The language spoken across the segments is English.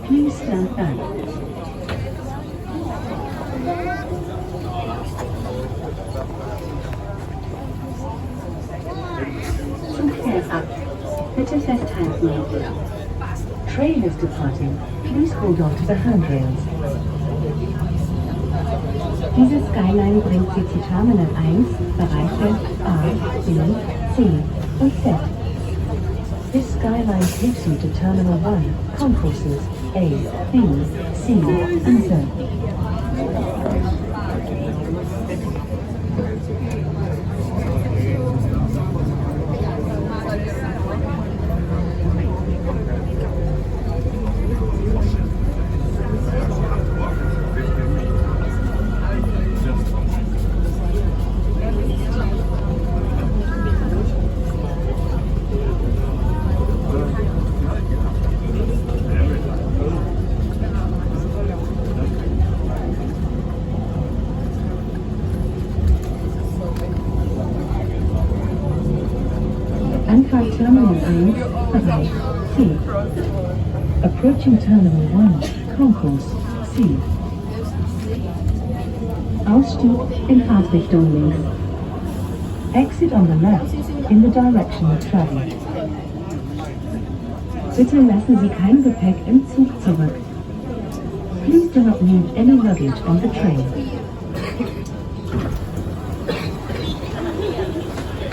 Please stand back. Zug fährt ab. Bitte festhalten. Train is departing. Please hold on to the handrails. Diese Skyline bringt Sie zu Terminal 1, Bereiche A, B, C und Z. This Skyline takes you to Terminal 1, concourses A, B, C and Z. Anfahrt Terminal 1, Bereich C. Approaching Terminal 1, Concourse C. Ausstieg in Fahrtrichtung links. Exit on the left, in the direction of travel. Bitte lassen Sie kein Gepäck im Zug zurück. Please do not leave any luggage on the train.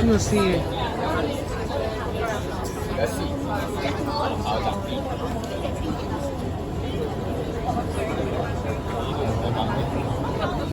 Merci. Merci.